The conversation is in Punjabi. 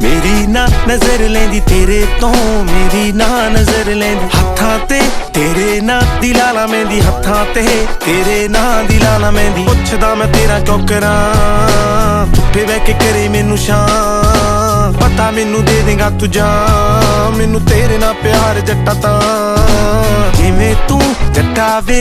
ਮੇਰੀ ਨਾ ਨਜ਼ਰ ਲੈਂਦੀ ਤੇਰੇ ਤੋਂ, ਮੇਰੀ ਨਾ ਨਜ਼ਰ ਲੈਂਦੀ। ਹੱਥਾਂ ਤੇ ਤੇਰੇ ਨਾਂ ਦੀ ਲਾਲਾ ਮਹਿੰਦੀ, ਹੱਥਾਂ ਤੇ ਤੇਰੇ ਨਾਂ ਦੀ ਲਾਲਾ ਮਹਿੰਦੀ। ਪੁੱਛਦਾ ਮੈਂ ਤੇਰਾ ਕਿਉਂ ਕਰਾਂ, ਧੁੱਪੇ ਬਹਿ ਕੇ ਕਰੇ ਮੈਨੂੰ ਸ਼ਾਮ। ਪਤਾ ਮੈਨੂੰ ਦੇ ਦੇਗਾ ਤੂੰ ਜਾਨ, ਮੈਨੂੰ ਤੇਰੇ ਨਾਲ ਪਿਆਰ ਜੱਟਾ ਤਾਂ। ਜਿਵੇਂ ਤੂੰ ਜੱਟਾ ਵੇ